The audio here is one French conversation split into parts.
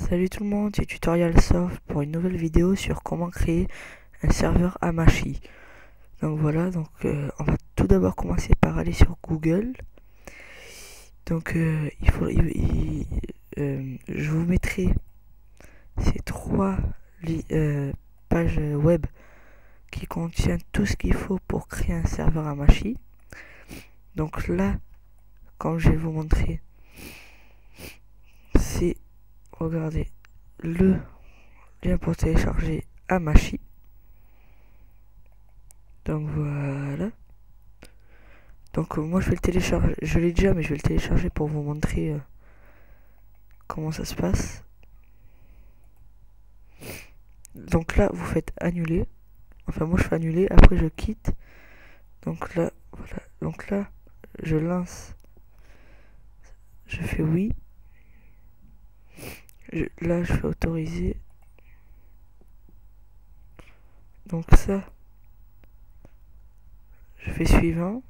Salut tout le monde, c'est Tutorial Soft pour une nouvelle vidéo sur comment créer un serveur Hamachi. Donc voilà, on va tout d'abord commencer par aller sur Google. Je vous mettrai ces trois pages web qui contiennent tout ce qu'il faut pour créer un serveur Hamachi. Donc là, comme je vais vous montrer, c'est, regardez, le lien pour télécharger Hamachi. Donc voilà. Donc moi je vais le télécharger, je l'ai déjà mais je vais le télécharger pour vous montrer comment ça se passe. Donc là vous faites annuler, enfin moi je fais annuler, après je quitte. Donc là voilà, donc là je lance, je fais oui, là je fais autoriser. Donc ça je fais suivant.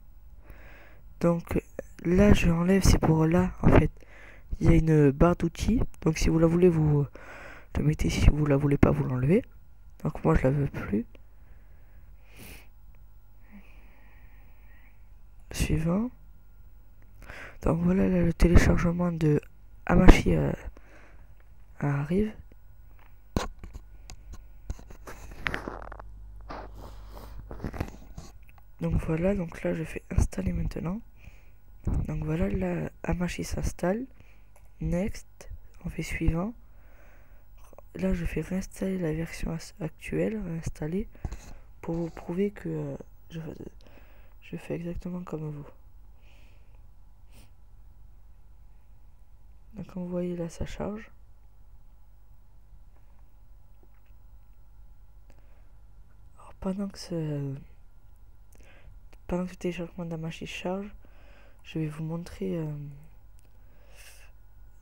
Donc là je enlève, c'est pour là en fait. Il y a une barre d'outils, donc si vous la voulez vous le mettez, si vous la voulez pas vous l'enlevez. Donc moi je la veux plus. Suivant. Donc voilà, là, le téléchargement de Hamachi arrive. Donc voilà, donc là je fais installer maintenant. Donc voilà, là Hamachi s'installe. Next, on fait suivant. Là je fais réinstaller la version actuelle, réinstaller, pour vous prouver que je fais exactement comme vous. Donc comme vous voyez là ça charge. Alors pendant que ce téléchargement d'Hamachi charge, je vais vous montrer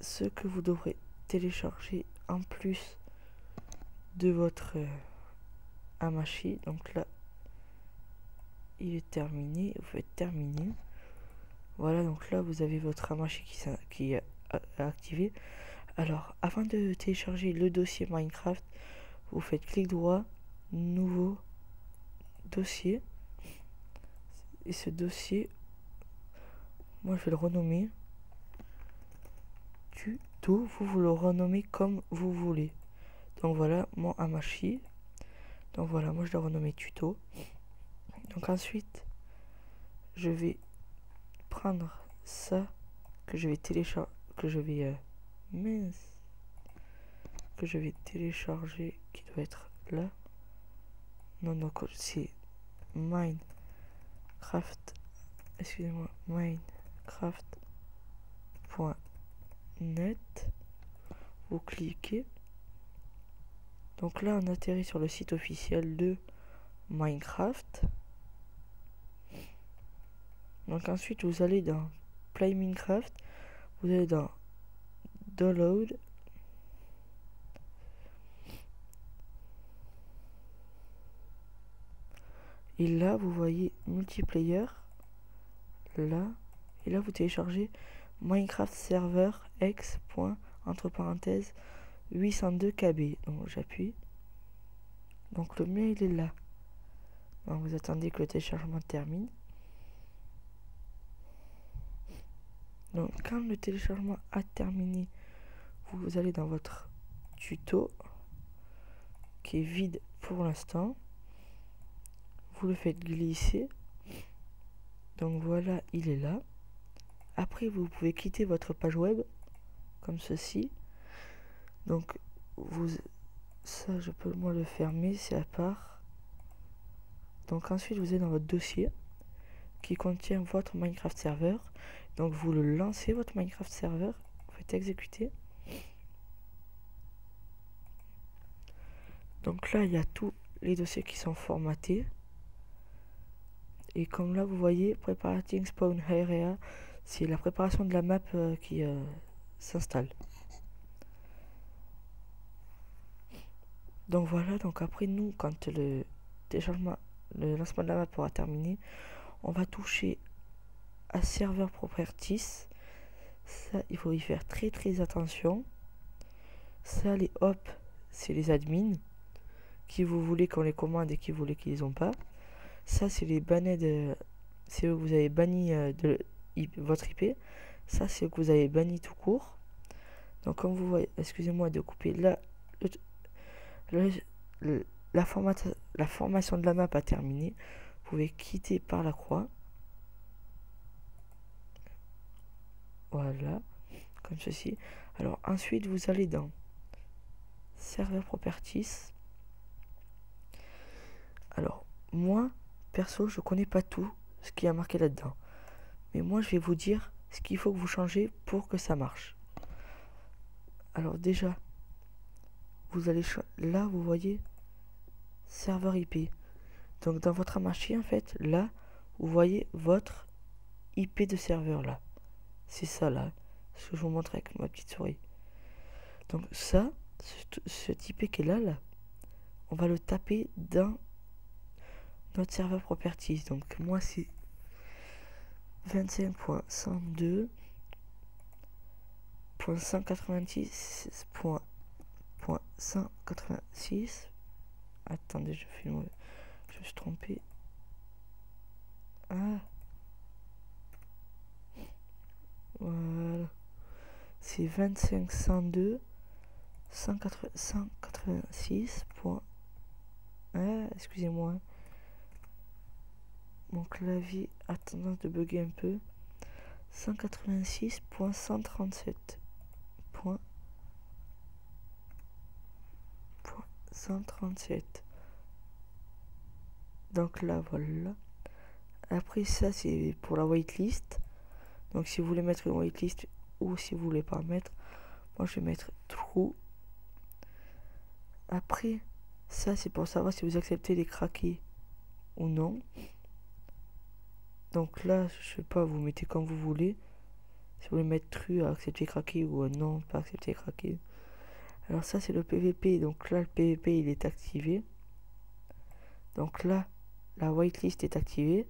ce que vous devrez télécharger en plus de votre Hamachi. Donc là il est terminé, vous faites terminer. Voilà, donc là vous avez votre Hamachi qui est activé. Alors avant de télécharger le dossier Minecraft, vous faites clic droit, nouveau dossier, et ce dossier, moi je vais le renommer tuto, vous le renommez comme vous voulez. Donc voilà mon Hamachi, donc voilà, moi je l'ai renommé tuto. Donc ensuite je vais prendre ça que je vais télécharger, que je vais télécharger, qui doit être là. Non, donc c'est Minecraft, excusez-moi, Minecraft.net. Vous cliquez. Donc là on atterrit sur le site officiel de Minecraft. Donc ensuite vous allez dans Play Minecraft, vous allez dans Download, et là vous voyez multiplayer là, et là vous téléchargez Minecraft Server X. Entre parenthèses 802 KB. Donc j'appuie, donc le mien il est là. Donc vous attendez que le téléchargement termine. Donc quand le téléchargement a terminé, vous allez dans votre tuto qui est vide pour l'instant, vous le faites glisser. Donc voilà, il est là. Après vous pouvez quitter votre page web comme ceci. Donc ça je peux moi le fermer, c'est à part. Donc ensuite vous allez dans votre dossier qui contient votre Minecraft serveur. Donc vous le lancez, votre Minecraft serveur, vous faites exécuter. Donc là il y a tous les dossiers qui sont formatés. Et comme là vous voyez, Preparating Spawn Area, c'est la préparation de la map qui s'installe. Donc voilà, donc après nous, quand le lancement de la map aura terminé, on va toucher à Server Properties. Ça, il faut y faire très attention. Ça, Ça, les hop, c'est les admins. Qui vous voulez qu'on les commande et qui vous voulez qu'ils les ont pas. Ça, c'est les bannés de... C'est eux que vous avez banni votre IP. Ça, c'est eux que vous avez banni tout court. Donc, comme vous voyez, excusez-moi de couper là. La formation de la map a terminé. Vous pouvez quitter par la croix. Voilà. Comme ceci. Alors, ensuite, vous allez dans Server Properties. Alors, moi, perso, je connais pas tout ce qui a marqué là-dedans. Mais moi, je vais vous dire ce qu'il faut que vous changez pour que ça marche. Alors déjà, vous allez... Là, vous voyez, serveur IP. Donc, dans votre machine, en fait, là, vous voyez votre IP de serveur, là. C'est ça, là. Ce que je vous montre avec ma petite souris. Donc, ça, cet IP qui est là, là, on va le taper dans notre serveur properties. Donc, moi, c'est 25.102.186.186. Attendez, je me suis trompé. Ah, voilà. C'est 25.102.186. Ah, excusez-moi. Mon clavier a tendance de bugger un peu. 186.137. Donc là, voilà. Après ça, c'est pour la whitelist. Donc si vous voulez mettre une whitelist ou si vous voulez pas mettre, moi je vais mettre true. Après, ça c'est pour savoir si vous acceptez les craqués ou non. Donc là, je sais pas, vous mettez comme vous voulez. Si vous voulez mettre true, accepter craquer ou non, pas accepter craquer. Alors ça c'est le PVP. Donc là le PVP il est activé. Donc là la whitelist est activée.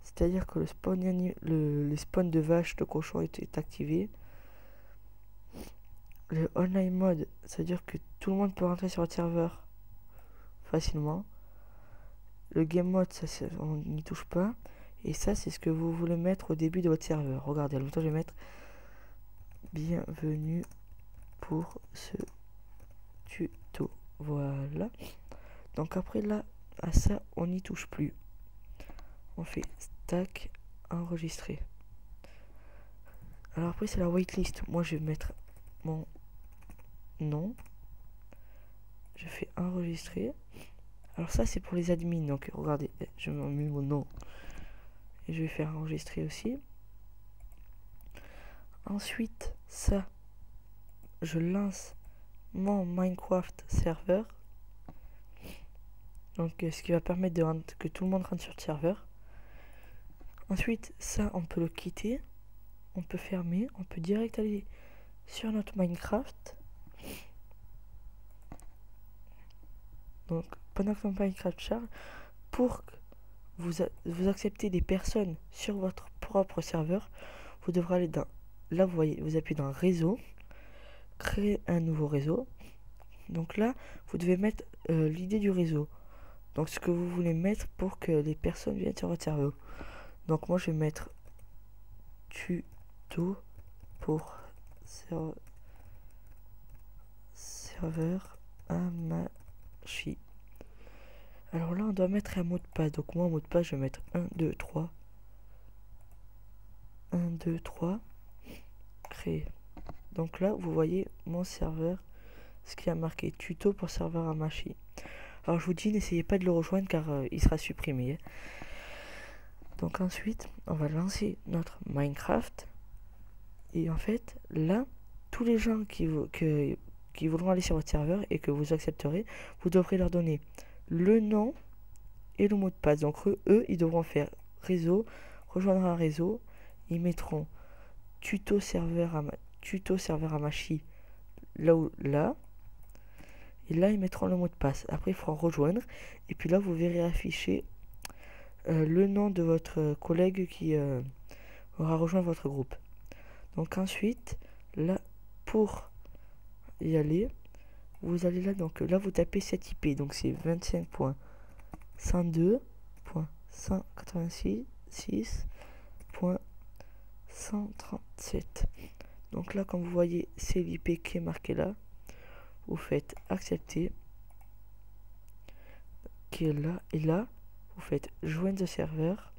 C'est-à-dire que le spawn, les spawns de vaches, de cochons est activé. Le online mode, c'est-à-dire que tout le monde peut rentrer sur votre serveur facilement. Le game mode, ça on n'y touche pas. Et ça, c'est ce que vous voulez mettre au début de votre serveur. Regardez, à l'autre, je vais mettre bienvenue pour ce tuto. Voilà. Donc après là, à ça, on n'y touche plus. On fait stack enregistrer. Alors après, c'est la whitelist. Moi, je vais mettre mon nom. Je fais enregistrer. Alors ça, c'est pour les admins. Donc regardez, je mets mon nom. Et je vais faire enregistrer aussi. Ensuite, ça, je lance mon Minecraft serveur. Donc ce qui va permettre que tout le monde rentre sur le serveur. Ensuite, ça, on peut le quitter. On peut fermer. On peut direct aller sur notre Minecraft. Donc pendant que notre Minecraft charge, pour que vous acceptez des personnes sur votre propre serveur, vous devrez aller dans... Là, vous voyez, vous appuyez dans réseau, créer un nouveau réseau. Donc là, vous devez mettre l'idée du réseau. Donc ce que vous voulez mettre pour que les personnes viennent sur votre serveur. Donc moi, je vais mettre tuto pour serveur Amashi. Alors là, on doit mettre un mot de passe. Donc moi, mot de passe, je vais mettre 1, 2, 3. 1, 2, 3. Créer. Donc là, vous voyez mon serveur, ce qui a marqué tuto pour serveur Amashi. Alors je vous dis, n'essayez pas de le rejoindre car il sera supprimé. Donc ensuite, on va lancer notre Minecraft. Et en fait, là, tous les gens qui voudront aller sur votre serveur et que vous accepterez, vous devrez leur donner le nom et le mot de passe. Donc eux, ils devront faire réseau, rejoindre un réseau. Ils mettront tuto serveur Amashi là. Et là, ils mettront le mot de passe. Après, il faudra rejoindre. Et puis là, vous verrez afficher le nom de votre collègue qui aura rejoint votre groupe. Donc ensuite, là, pour y aller. Vous allez là, donc là vous tapez cette IP, donc c'est 25.102.186.137. Donc là, comme vous voyez, c'est l'IP qui est marqué là. Vous faites accepter, qui est là, et là, vous faites joindre serveur.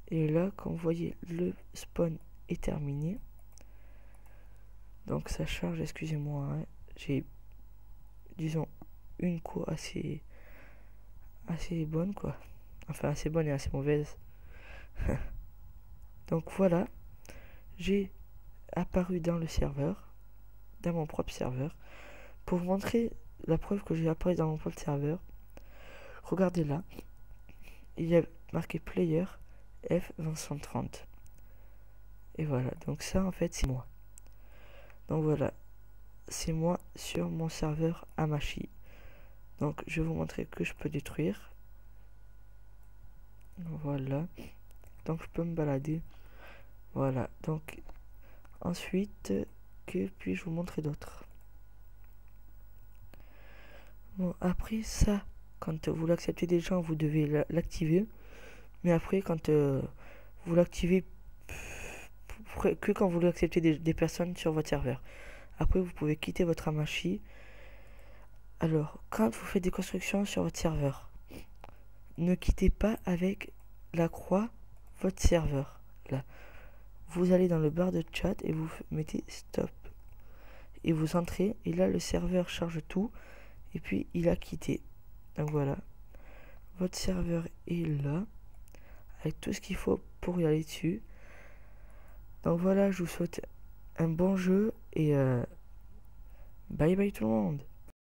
Et là, comme vous voyez, le spawn est terminé. Donc ça charge, excusez-moi, hein. J'ai, disons, une co assez bonne, quoi. Enfin, assez bonne et assez mauvaise. Donc voilà, j'ai apparu dans le serveur, dans mon propre serveur. Pour vous montrer la preuve que j'ai apparu dans mon propre serveur, regardez là, il y a marqué player F230. Et voilà, donc ça en fait c'est moi. Donc voilà, c'est moi sur mon serveur Hamachi. Donc je vais vous montrer que je peux détruire. Voilà, donc je peux me balader. Voilà, donc ensuite, que puis-je vous montrer d'autre? Bon, après ça, quand vous l'acceptez des gens, vous devez l'activer. Mais après, quand vous l'activez, que quand vous l'acceptez des personnes sur votre serveur. Après, vous pouvez quitter votre Hamachi. Alors, quand vous faites des constructions sur votre serveur, ne quittez pas avec la croix votre serveur. Là, vous allez dans le bar de chat et vous mettez stop. Et vous entrez, et là, le serveur charge tout. Et puis, il a quitté. Donc voilà. Votre serveur est là. Avec tout ce qu'il faut pour y aller dessus. Donc voilà, je vous souhaite un bon jeu. Et bye bye tout le monde.